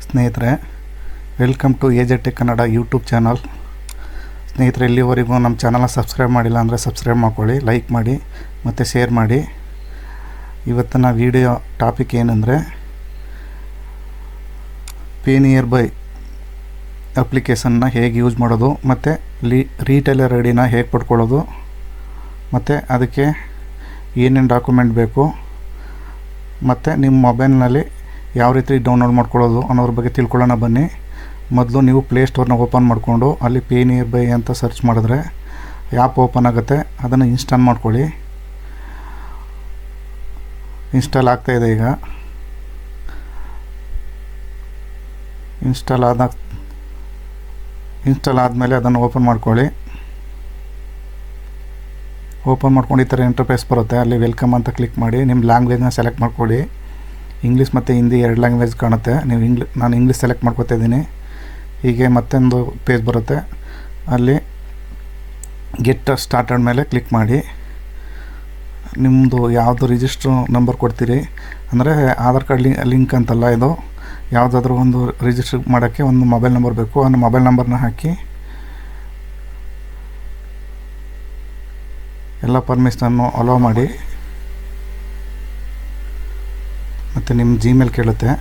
ಸ್ನೇಹಿತರೆ, welcome to AJTech Kannada YouTube channel. ಸ್ನೇಹಿತರೆ, ಇಲ್ಲಿವರೆಗೂ ನಮ್ಮ ಚಾನಲ್ನ ಸಬ್ಸ್ಕ್ರೈಬ್ ಮಾಡಿಲ್ಲ ಅಂದರೆ ಸಬ್ಸ್ಕ್ರೈಬ್ ಮಾಡ್ಕೊಳ್ಳಿ, ಲೈಕ್ ಮಾಡಿ ಮತ್ತು ಶೇರ್ ಮಾಡಿ. ಇವತ್ತಿನ ವಿಡಿಯೋ ಟಾಪಿಕ್ ಏನಂದರೆ ಪೇನಿಯರ್ಬೈ ಅಪ್ಲಿಕೇಶನ್ನ ಹೇಗೆ ಯೂಸ್ ಮಾಡೋದು ಮತ್ತು ರೀಟೇಲರ್ ಐಡಿನ ಹೇಗೆ ಪಡ್ಕೊಳ್ಳೋದು ಮತ್ತು ಅದಕ್ಕೆ ಏನೇನು ಡಾಕ್ಯುಮೆಂಟ್ ಬೇಕು ಮತ್ತು ನಿಮ್ಮ ಮೊಬೈಲ್ನಲ್ಲಿ ಯಾವ ರೀತಿ ಡೌನ್ಲೋಡ್ ಮಾಡ್ಕೊಳ್ಳೋದು ಅನ್ನೋದ್ರ ಬಗ್ಗೆ ತಿಳ್ಕೊಳ್ಳೋಣ ಬನ್ನಿ. ಮೊದಲು ನೀವು ಪ್ಲೇಸ್ಟೋರ್ನ ಓಪನ್ ಮಾಡಿಕೊಂಡು ಅಲ್ಲಿ ಪೇನಿಯರ್ಬೈ ಅಂತ ಸರ್ಚ್ ಮಾಡಿದ್ರೆ ಆ್ಯಪ್ ಓಪನ್ ಆಗುತ್ತೆ. ಅದನ್ನು ಇನ್ಸ್ಟಾಲ್ ಮಾಡ್ಕೊಳ್ಳಿ. ಇನ್ಸ್ಟಾಲ್ ಆಗ್ತಾಯಿದೆ. ಈಗ ಇನ್ಸ್ಟಾಲ್ ಆದಮೇಲೆ ಅದನ್ನು ಓಪನ್ ಮಾಡ್ಕೊಳ್ಳಿ. ಓಪನ್ ಮಾಡ್ಕೊಂಡು ಈ ಥರ ಇಂಟರ್ಫೇಸ್ ಬರುತ್ತೆ. ಅಲ್ಲಿ ವೆಲ್ಕಮ್ ಅಂತ ಕ್ಲಿಕ್ ಮಾಡಿ ನಿಮ್ಮ ಲ್ಯಾಂಗ್ವೇಜ್ನ ಸೆಲೆಕ್ಟ್ ಮಾಡ್ಕೊಳ್ಳಿ. ಇಂಗ್ಲೀಷ್ ಮತ್ತು ಹಿಂದಿ ಎರಡು ಲ್ಯಾಂಗ್ವೇಜ್ ಕಾಣುತ್ತೆ. ನೀವು ನಾನು ಇಂಗ್ಲೀಷ್ ಸೆಲೆಕ್ಟ್ ಮಾಡ್ಕೊತಾ ಇದ್ದೀನಿ. ಹೀಗೆ ಮತ್ತೊಂದು ಪೇಜ್ ಬರುತ್ತೆ. ಅಲ್ಲಿ ಗೆಟ್ ಸ್ಟಾರ್ಟೆಡ್ ಮೇಲೆ ಕ್ಲಿಕ್ ಮಾಡಿ ನಿಮ್ಮದು ಯಾವುದು ರಿಜಿಸ್ಟ್ರ್ ನಂಬರ್ ಕೊಡ್ತೀರಿ, ಅಂದರೆ ಆಧಾರ್ ಕಾರ್ಡ್ ಲಿಂಕ್ ಅಂತಲ್ಲ, ಇದು ಯಾವುದಾದ್ರೂ ಒಂದು ರಿಜಿಸ್ಟರ್ ಮಾಡೋಕ್ಕೆ ಒಂದು ಮೊಬೈಲ್ ನಂಬರ್ ಬೇಕು. ಆ ಮೊಬೈಲ್ ನಂಬರ್ನ ಹಾಕಿ ಎಲ್ಲ ಪರ್ಮಿಷನನ್ನು ಅಲೋ ಮಾಡಿ. ಮತ್ತು ನಿಮ್ಮ ಜಿಮೇಲ್ ಕೇಳುತ್ತೆ.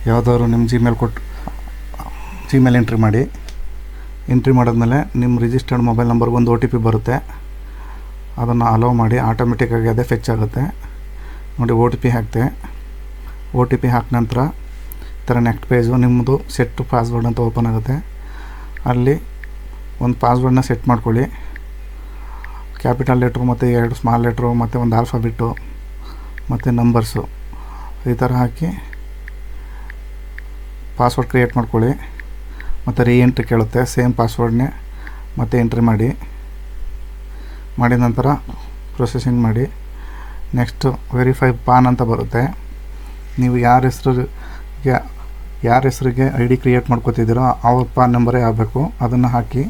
ಯಾವುದಾದ್ರು ನಿಮ್ಮ ಜಿಮೇಲ್ ಎಂಟ್ರಿ ಮಾಡಿ. ಎಂಟ್ರಿ ಮಾಡಿದ್ಮೇಲೆ ನಿಮ್ಮ ರಿಜಿಸ್ಟರ್ಡ್ ಮೊಬೈಲ್ ನಂಬರ್ಗೆ ಒಂದು OTP ಬರುತ್ತೆ. ಅದನ್ನು ಅಲೋ ಮಾಡಿ. ಆಟೋಮೆಟಿಕ್ಕಾಗಿ ಅದೇ ಫೆಚ್ ಆಗುತ್ತೆ. ನೋಡಿ, OTP ಹಾಕ್ತೆ. OTP ಹಾಕಿದ ನಂತರ ಈ ಥರ ನೆಕ್ಸ್ಟ್ ಪೇಜು ನಿಮ್ಮದು ಸೆಟ್ ಪಾಸ್ವರ್ಡ್ ಅಂತ ಓಪನ್ ಆಗುತ್ತೆ. ಅಲ್ಲಿ ಒಂದು ಪಾಸ್ವರ್ಡನ್ನ ಸೆಟ್ ಮಾಡ್ಕೊಳ್ಳಿ. ಕ್ಯಾಪಿಟಲ್ ಲೆಟ್ರು ಮತ್ತು 2 ಸ್ಮಾಲ್ ಲೆಟ್ರು ಮತ್ತು ಒಂದು ಆಲ್ಫಾಬಿಟ್ಟು ಮತ್ತು ನಂಬರ್ಸು ಈ ಥರ ಹಾಕಿ ಪಾಸ್ವರ್ಡ್ ಕ್ರಿಯೇಟ್ ಮಾಡ್ಕೊಳ್ಳಿ. ಮತ್ತು ಎಂಟ್ರಿ ಕೇಳುತ್ತೆ. ಸೇಮ್ ಪಾಸ್ವರ್ಡ್ನೇ ಮತ್ತೆ ಎಂಟ್ರಿ ಮಾಡಿ. ಮಾಡಿದ ನಂತರ ಪ್ರೊಸೆಸಿಂಗ್ ಮಾಡಿ. ನೆಕ್ಸ್ಟು ವೆರಿಫೈ ಪಾನ್ ಅಂತ ಬರುತ್ತೆ. ನೀವು ಯಾರ ಹೆಸರಿಗೆ ID ಕ್ರಿಯೇಟ್ ಮಾಡ್ಕೋತಿದ್ದೀರೋ ಅವ್ರ ಪಾನ್ ನಂಬರೇ ಆಗಬೇಕು. ಅದನ್ನು ಹಾಕಿ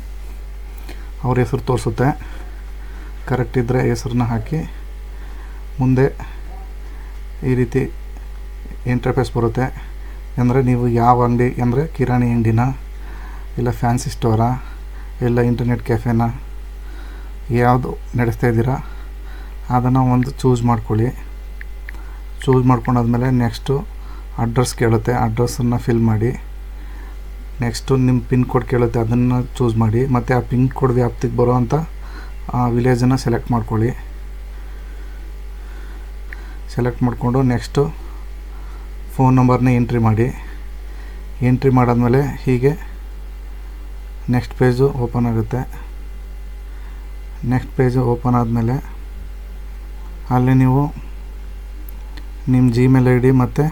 ಅವ್ರ ಹೆಸರು ತೋರಿಸುತ್ತೆ. ಕರೆಕ್ಟ್ ಇದ್ದರೆ ಹೆಸರನ್ನ ಹಾಕಿ ಮುಂದೆ ಈ ರೀತಿ ಇಂಟರ್ಫೇಸ್ ಬರುತ್ತೆ. ಅಂದರೆ ನೀವು ಯಾವ ಅಂಗಡಿ, ಅಂದರೆ ಕಿರಾಣಿ ಅಂಗಡಿನ, ಇಲ್ಲ ಫ್ಯಾನ್ಸಿ ಸ್ಟೋರಾ, ಇಲ್ಲ ಇಂಟರ್ನೆಟ್ ಕೆಫೆನ, ಯಾವುದು ನಡೆಸ್ತಾ ಇದ್ದೀರಾ ಅದನ್ನು ಒಂದು ಚೂಸ್ ಮಾಡ್ಕೊಳ್ಳಿ. ಚೂಸ್ ಮಾಡ್ಕೊಂಡಾದ್ಮೇಲೆ ನೆಕ್ಸ್ಟು ಅಡ್ರೆಸ್ ಕೇಳುತ್ತೆ. ಅಡ್ರೆಸ್ಸನ್ನು ಫಿಲ್ ಮಾಡಿ. ನೆಕ್ಸ್ಟು ನಿಮ್ಮ ಪಿನ್ ಕೋಡ್ ಕೇಳುತ್ತೆ. ಅದನ್ನು ಚೂಸ್ ಮಾಡಿ. ಮತ್ತು ಆ ಪಿನ್ ಕೋಡ್ ವ್ಯಾಪ್ತಿಗೆ ಬರೋ ಅಂಥ ಆ ವಿಲೇಜನ್ನು ಸೆಲೆಕ್ಟ್ ಮಾಡ್ಕೊಳ್ಳಿ. ಸೆಲೆಕ್ಟ್ ಮಾಡಿಕೊಂಡು ನೆಕ್ಸ್ಟು ಫೋನ್ ನಂಬರ್ನ ಎಂಟ್ರಿ ಮಾಡಿ. ಎಂಟ್ರಿ ಮಾಡಾದ್ಮೇಲೆ ಹೀಗೆ ನೆಕ್ಸ್ಟ್ ಪೇಜು ಓಪನ್ ಆಗುತ್ತೆ. ನೆಕ್ಸ್ಟ್ ಪೇಜು ಓಪನ್ ಆದಮೇಲೆ ಅಲ್ಲಿ ನೀವು ನಿಮ್ಮ ಜಿಮೇಲ್ ID ಮತ್ತು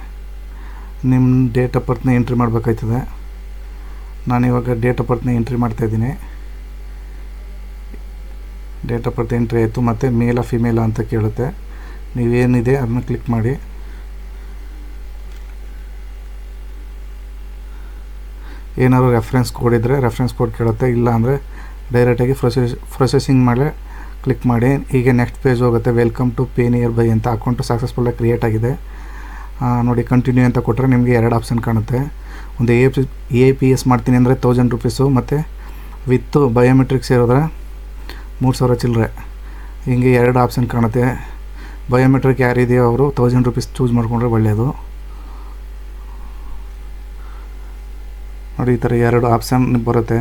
ನಿಮ್ಮ ಡೇಟ್ ಆಫ್ ಬರ್ತ್ನ ಎಂಟ್ರಿ ಮಾಡಬೇಕಾಯ್ತದೆ. ನಾನಿವಾಗ ಡೇಟ್ ಆಫ್ ಬರ್ತ್ನ ಎಂಟ್ರಿ ಮಾಡ್ತಾಯಿದ್ದೀನಿ. ಡೇಟ್ ಆಫ್ ಬರ್ತ್ ಎಂಟ್ರಿ ಆಯಿತು. ಮತ್ತು ಮೇಲ ಫಿಮೇಲ ಅಂತ ಕೇಳುತ್ತೆ. ನೀವೇನಿದೆ ಅದನ್ನ ಕ್ಲಿಕ್ ಮಾಡಿ. ಏನಾದ್ರು ರೆಫರೆನ್ಸ್ ಕೋಡ್ ಇದ್ದರೆ ರೆಫರೆನ್ಸ್ ಕೋಡ್ ಕೇಳುತ್ತೆ. ಇಲ್ಲ ಅಂದರೆ ಡೈರೆಕ್ಟಾಗಿ ಪ್ರೊಸೆಸಿಂಗ್ ಮೇಲೆ ಕ್ಲಿಕ್ ಮಾಡಿ. ಹೀಗೆ ನೆಕ್ಸ್ಟ್ ಪೇಜ್ ಹೋಗುತ್ತೆ. ವೆಲ್ಕಮ್ ಟು ಪೇನಿಯರ್ಬೈ ಅಂತ ಅಕೌಂಟು ಸಕ್ಸಸ್ಫುಲ್ಲಾಗಿ ಕ್ರಿಯೇಟ್ ಆಗಿದೆ. ನೋಡಿ, ಕಂಟಿನ್ಯೂ ಅಂತ ಕೊಟ್ಟರೆ ನಿಮಗೆ 2 ಆಪ್ಷನ್ ಕಾಣುತ್ತೆ. ಒಂದು APS ಮಾಡ್ತೀನಿ ಅಂದರೆ 1000 ರೂಪೀಸು, ಮತ್ತು ವಿತ್ ಬಯೋಮೆಟ್ರಿಕ್ಸ್ ಇರೋದ್ರೆ 3000 ಚಿಲ್ಲರೆ. ಹೀಗೆ 2 ಆಪ್ಷನ್ ಕಾಣುತ್ತೆ. ಬಯೋಮೆಟ್ರಿಕ್ ಯಾರಿದೆಯೋ ಅವರು 1000 ರೂಪೀಸ್ ಚೂಸ್ ಮಾಡಿಕೊಂಡ್ರೆ ಒಳ್ಳೆಯದು. ನೋಡಿ, ಈ ಥರ 2 ಆಪ್ಷನ್ ಬರುತ್ತೆ.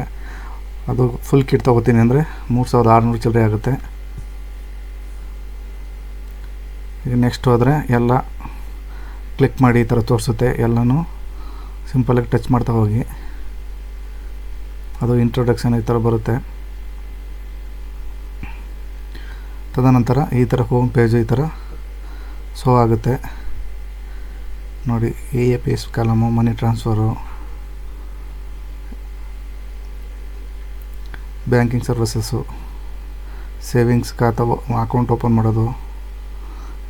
ಅದು ಫುಲ್ ಕಿಟ್ ತೊಗೋತೀನಿ ಅಂದರೆ 3600 ಚಿಲ್ಲರೆ ಆಗುತ್ತೆ. ಈಗ ನೆಕ್ಸ್ಟ್ ಹೋದರೆ ಎಲ್ಲ ಕ್ಲಿಕ್ ಮಾಡಿ ಈ ಥರ ತೋರಿಸುತ್ತೆ. ಎಲ್ಲನೂ ಸಿಂಪಲಾಗಿ ಟಚ್ ಮಾಡ್ತಾ ಹೋಗಿ. ಅದು ಇಂಟ್ರೊಡಕ್ಷನ್ ಈ ಥರ ಬರುತ್ತೆ. ತದನಂತರ ಈ ಥರ ಹೋಮ್ ಪೇಜು ಈ ಥರ ಶೋ ಆಗುತ್ತೆ. ನೋಡಿ, APS ಕಾಲಮು, ಮನಿ ಟ್ರಾನ್ಸ್ಫರು, ಬ್ಯಾಂಕಿಂಗ್ ಸರ್ವಿಸಸ್ಸು, ಸೇವಿಂಗ್ಸ್ ಖಾತಾ ಅಕೌಂಟ್ ಓಪನ್ ಮಾಡೋದು,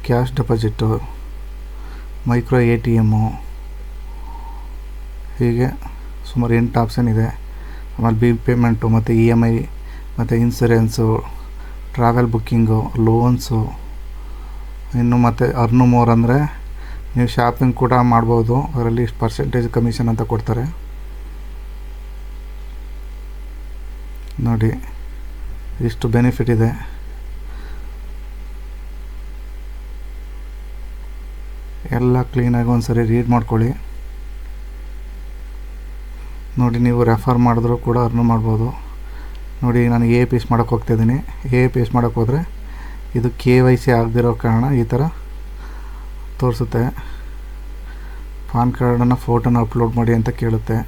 ಕ್ಯಾಶ್ ಡೆಪಾಸಿಟ್ಟು, ಮೈಕ್ರೋ ATM, ಹೀಗೆ ಸುಮಾರು 8 ಆಪ್ಷನ್ ಇದೆ. ಆಮೇಲೆ ಬಿಲ್ ಪೇಮೆಂಟು ಮತ್ತು EMI ಮತ್ತು ಇನ್ಸೂರೆನ್ಸು, ಟ್ರಾವೆಲ್ ಬುಕ್ಕಿಂಗು, ಲೋನ್ಸು, ಇನ್ನು ಮತ್ತು ಅರ್ನು ಮೋರ್ ಅಂದರೆ ನೀವು ಶಾಪಿಂಗ್ ಕೂಡ ಮಾಡ್ಬೋದು. ಅದರಲ್ಲಿ ಇಷ್ಟು ಪರ್ಸೆಂಟೇಜ್ ಕಮಿಷನ್ ಅಂತ ಕೊಡ್ತಾರೆ ನೋಡಿ. ಇಷ್ಟು ಬೆನಿಫಿಟ್ ಇದೆ. ಎಲ್ಲ ಕ್ಲೀನಾಗಿ ಒಂದ್ಸರಿ ರೀಡ್ ಮಾಡ್ಕೊಳ್ಳಿ ನೋಡಿ. ನೀವು ರೆಫರ್ ಮಾಡಿದ್ರೂ ಕೂಡ ಅರ್ನ್ ಮಾಡ್ಬೋದು ನೋಡಿ. ನಾನು ಎ ಪಿ ಎಸ್ ಮಾಡೋಕ್ಕೆ ಹೋಗ್ತಾಯಿದ್ದೀನಿ. ಎ ಪಿ ಎಸ್ ಮಾಡೋಕ್ಕೆ ಹೋದರೆ ಇದು KYC ಆಗದಿರೋ ಕಾರಣ ಈ ಥರ ತೋರಿಸುತ್ತೆ. ಪಾನ್ ಕಾರ್ಡನ್ನು ಫೋಟೋನ ಅಪ್ಲೋಡ್ ಮಾಡಿ ಅಂತ ಕೇಳುತ್ತೆ.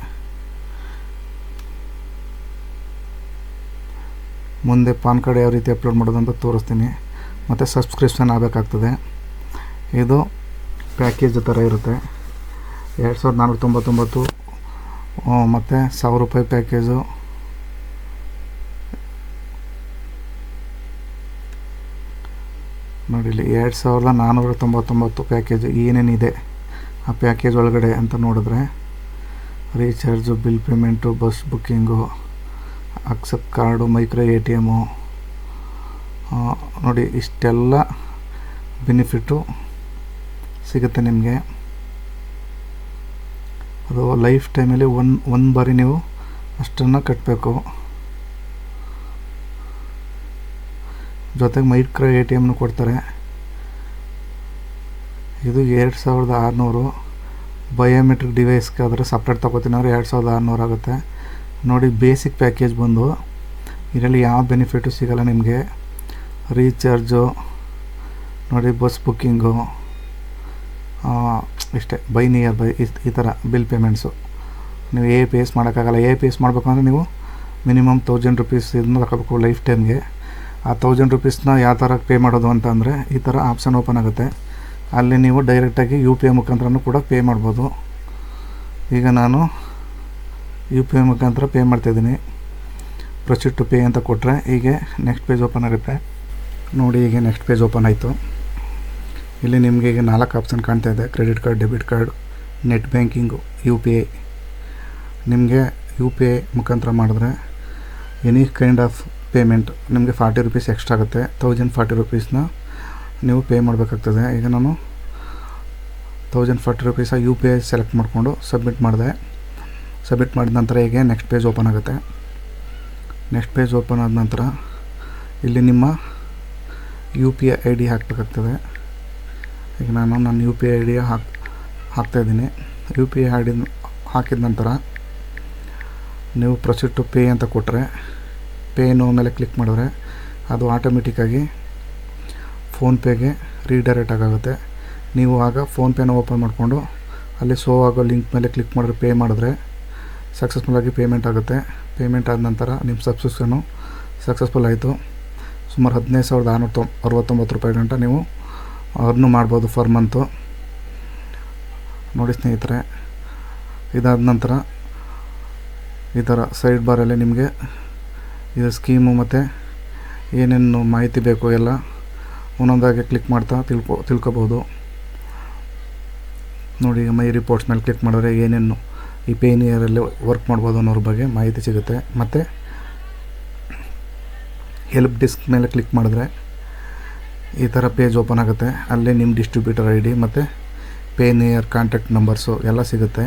ಮುಂದೆ ಪಾನ್ ಕಾರ್ಡ್ ಯಾವ ರೀತಿ ಅಪ್ಲೋಡ್ ಮಾಡೋದು ಅಂತ ತೋರಿಸ್ತೀನಿ. ಮತ್ತು ಸಬ್ಸ್ಕ್ರಿಪ್ಷನ್ ಆಗಬೇಕಾಗ್ತದೆ. ಇದು ಪ್ಯಾಕೇಜ್ ಥರ ಇರುತ್ತೆ. 2499 ಮತ್ತು 1000 ರೂಪಾಯಿ ಪ್ಯಾಕೇಜು. ನೋಡಿ ಇಲ್ಲಿ 2499 ಪ್ಯಾಕೇಜು ಏನೇನಿದೆ ಆ ಪ್ಯಾಕೇಜ್ ಒಳಗಡೆ ಅಂತ ನೋಡಿದ್ರೆ recharge, bill payment, bus booking, accept card, micro ATM ನೋಡಿ. ಇಷ್ಟೆಲ್ಲ ಬೆನಿಫಿಟ್ಟು ಸಿಗುತ್ತೆ ನಿಮಗೆ. ಅದು ಲೈಫ್ ಟೈಮಲ್ಲಿ ಒಂದು ಬಾರಿ ನೀವು ಅಷ್ಟನ್ನು ಕಟ್ಟಬೇಕು. ಜೊತೆಗೆ ಮೈಕ್ರೋ ATMನೂ ಕೊಡ್ತಾರೆ. ಇದು 2600. ಬಯೋಮೆಟ್ರಿಕ್ ಡಿವೈಸ್ಗೆ ಆದರೆ ಸಪ್ರೇಟ್ ತೊಗೋತೀನಿ ಅಂದರೆ 2600 ಆಗುತ್ತೆ ನೋಡಿ. ಬೇಸಿಕ್ ಪ್ಯಾಕೇಜ್ ಬಂದು ಇದರಲ್ಲಿ ಯಾವ ಬೆನಿಫಿಟು ಸಿಗೋಲ್ಲ ನಿಮಗೆ. ರೀಚಾರ್ಜು ನೋಡಿ, ಬಸ್ ಬುಕ್ಕಿಂಗು ಇಷ್ಟೇ. ಬೈ ನಿಯರ್ ಬೈ ಈ ಥರ ಬಿಲ್ ಪೇಮೆಂಟ್ಸು ನೀವು APS ಮಾಡೋಕ್ಕಾಗಲ್ಲ. APS ಮಾಡಬೇಕು ಅಂದರೆ ನೀವು ಮಿನಿಮಮ್ 1000 ರೂಪೀಸ್ ಇದನ್ನ ತಗೋಬೇಕು ಲೈಫ್ ಟೈಮ್ಗೆ. ಆ 1000 ರೂಪೀಸ್ನ ಯಾವ ಥರ ಪೇ ಮಾಡೋದು ಅಂತ ಅಂದರೆ ಈ ಥರ ಆಪ್ಷನ್ ಓಪನ್ ಆಗುತ್ತೆ. ಅಲ್ಲಿ ನೀವು ಡೈರೆಕ್ಟಾಗಿ UPI ಮುಖಾಂತರನೂ ಕೂಡ ಪೇ ಮಾಡ್ಬೋದು. ಈಗ ನಾನು UPI ಮುಖಾಂತರ ಪೇ ಮಾಡ್ತಾಯಿದ್ದೀನಿ. ಪ್ರೊಸೀಡ್ ಟು ಪೇ ಅಂತ ಕೊಟ್ಟರೆ ಹೀಗೆ ನೆಕ್ಸ್ಟ್ ಪೇಜ್ ಓಪನ್ ಆಗುತ್ತೆ ನೋಡಿ. ಹೀಗೆ ನೆಕ್ಸ್ಟ್ ಪೇಜ್ ಓಪನ್ ಆಯಿತು. ಇಲ್ಲಿ ನಿಮಗೆ ಈಗ 4 ಆಪ್ಷನ್ ಕಾಣ್ತಾ ಇದೆ. Credit card, debit card, net banking, UPI. ನಿಮಗೆ UPI ಮುಖಾಂತರ ಮಾಡಿದ್ರೆ ಎನಿ ಕೈಂಡ್ ಆಫ್ ಪೇಮೆಂಟ್ ನಿಮಗೆ 40 ರೂಪೀಸ್ ಎಕ್ಸ್ಟ್ರಾ ಆಗುತ್ತೆ. 1040 ರೂಪೀಸ್ನ ನೀವು ಪೇ ಮಾಡಬೇಕಾಗ್ತದೆ. ಈಗ ನಾನು 1040 ರೂಪೀಸ UPI ಸೆಲೆಕ್ಟ್ ಮಾಡಿಕೊಂಡು ಸಬ್ಮಿಟ್ ಮಾಡಿದೆ. ಸಬ್ಮಿಟ್ ಮಾಡಿದ ನಂತರ ಹೀಗೆ ನೆಕ್ಸ್ಟ್ ಪೇಜ್ ಓಪನ್ ಆಗುತ್ತೆ. ನೆಕ್ಸ್ಟ್ ಪೇಜ್ ಓಪನ್ ಆದ ನಂತರ ಇಲ್ಲಿ ನಿಮ್ಮ UPI ID ಹಾಕಬೇಕಾಗ್ತದೆ. ಈಗ ನಾನು ನನ್ನ UPI ID ಹಾಕ್ತಾಯಿದ್ದೀನಿ. UPI ID ಹಾಕಿದ ನಂತರ ನೀವು ಪ್ರೊಸೀಡ್ ಟು ಪೇ ಅಂತ ಕೊಟ್ಟರೆ ಪೇ ನೋ ಮೇಲೆ ಕ್ಲಿಕ್ ಮಾಡಿದ್ರೆ ಅದು ಆಟೋಮೆಟಿಕ್ಕಾಗಿ ಫೋನ್ಪೇಗೆ ರೀಡೈರೆಕ್ಟ್ ಆಗುತ್ತೆ. ನೀವು ಆಗ ಫೋನ್ಪೇನ ಓಪನ್ ಮಾಡಿಕೊಂಡು ಅಲ್ಲಿ ಶೋ ಆಗೋ ಲಿಂಕ್ ಮೇಲೆ ಕ್ಲಿಕ್ ಮಾಡಿದ್ರೆ ಪೇ ಮಾಡಿದ್ರೆ ಸಕ್ಸಸ್ಫುಲ್ಲಾಗಿ ಪೇಮೆಂಟ್ ಆಗುತ್ತೆ. ಪೇಮೆಂಟ್ ಆದ ನಂತರ ನಿಮ್ಮ ಸಬ್ಸ್ಕ್ರಿಪ್ಷನು ಸಕ್ಸಸ್ಫುಲ್ ಆಯಿತು. ಸುಮಾರು 15,669 ರೂಪಾಯಿ ಗಂಟ ನೀವು ಅರ್ನು ಮಾಡ್ಬೋದು ಫರ್ ಮಂತು ನೋಡಿ ಸ್ನೇಹಿತರೆ. ಇದಾದ ನಂತರ ಈ ಥರ ಸೈಡ್ ಬಾರಲ್ಲಿ ನಿಮಗೆ ಇದು ಸ್ಕೀಮು ಮತ್ತು ಏನೇನು ಮಾಹಿತಿ ಬೇಕು ಎಲ್ಲ ಒಂದೊಂದಾಗಿ ಕ್ಲಿಕ್ ಮಾಡ್ತಾ ತಿಳ್ಕೊಬೋದು ನೋಡಿ. ಈಗ ಮೈ ರಿಪೋರ್ಟ್ಸ್ ಮೇಲೆ ಕ್ಲಿಕ್ ಮಾಡಿದ್ರೆ ಏನೇನು ಈ ಪೇನ್ ಇಯರಲ್ಲಿ ವರ್ಕ್ ಮಾಡ್ಬೋದು ಅನ್ನೋದ್ರ ಬಗ್ಗೆ ಮಾಹಿತಿ ಸಿಗುತ್ತೆ. ಮತ್ತು ಹೆಲ್ಪ್ ಡೆಸ್ಕ್ ಮೇಲೆ ಕ್ಲಿಕ್ ಮಾಡಿದ್ರೆ ಈ ಥರ ಪೇಜ್ ಓಪನ್ ಆಗುತ್ತೆ. ಅಲ್ಲೇ ನಿಮ್ಮ ಡಿಸ್ಟ್ರಿಬ್ಯೂಟರ್ ID ಮತ್ತು ಪೇ ನಿಯರ್ ಕಾಂಟ್ಯಾಕ್ಟ್ ನಂಬರ್ಸು ಎಲ್ಲ ಸಿಗುತ್ತೆ.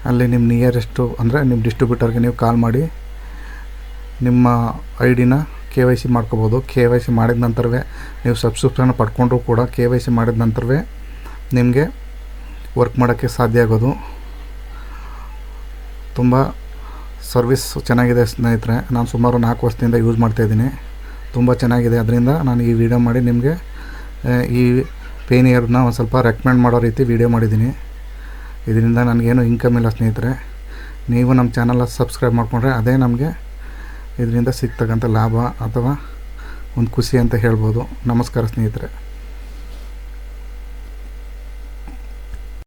ಅಲ್ಲಿ ನಿಮ್ಮ ನಿಯರೆಸ್ಟು ಅಂದರೆ ನಿಮ್ಮ ಡಿಸ್ಟ್ರಿಬ್ಯೂಟರ್ಗೆ ನೀವು ಕಾಲ್ ಮಾಡಿ ನಿಮ್ಮ ID-ನ KYC ಮಾಡ್ಕೋಬೋದು. KYC ಮಾಡಿದ ನಂತರವೇ ನೀವು ಸಬ್ಸ್ಕ್ರಿಪ್ಷನ್ ಪಡ್ಕೊಂಡ್ರೂ ಕೂಡ KYC ಮಾಡಿದ ನಂತರವೇ ನಿಮಗೆ ವರ್ಕ್ ಮಾಡೋಕ್ಕೆ ಸಾಧ್ಯ ಆಗೋದು. ತುಂಬ ಸರ್ವಿಸ್ ಚೆನ್ನಾಗಿದೆ ಸ್ನೇಹಿತರೆ. ನಾನು ಸುಮಾರು 4 ವರ್ಷದಿಂದ ಯೂಸ್ ಮಾಡ್ತಾಯಿದ್ದೀನಿ. ತುಂಬ ಚೆನ್ನಾಗಿದೆ. ಅದರಿಂದ ನಾನು ಈ ವಿಡಿಯೋ ಮಾಡಿ ನಿಮಗೆ ಈ ಪೇನಿಯರ್ನ ಒಂದು ಸ್ವಲ್ಪ ರೆಕಮೆಂಡ್ ಮಾಡೋ ರೀತಿ ವಿಡಿಯೋ ಮಾಡಿದ್ದೀನಿ. ಇದರಿಂದ ನನಗೇನು ಇನ್ಕಮ್ ಇಲ್ಲ ಸ್ನೇಹಿತರೆ. ನೀವು ನಮ್ಮ ಚಾನಲ್ ಸಬ್ಸ್ಕ್ರೈಬ್ ಮಾಡಿಕೊಂಡ್ರೆ ಅದೇ ನಮಗೆ ಇದರಿಂದ ಸಿಗ್ತಕ್ಕಂಥ ಲಾಭ ಅಥವಾ ಒಂದು ಖುಷಿ ಅಂತ ಹೇಳ್ಬೋದು. ನಮಸ್ಕಾರ ಸ್ನೇಹಿತರೆ.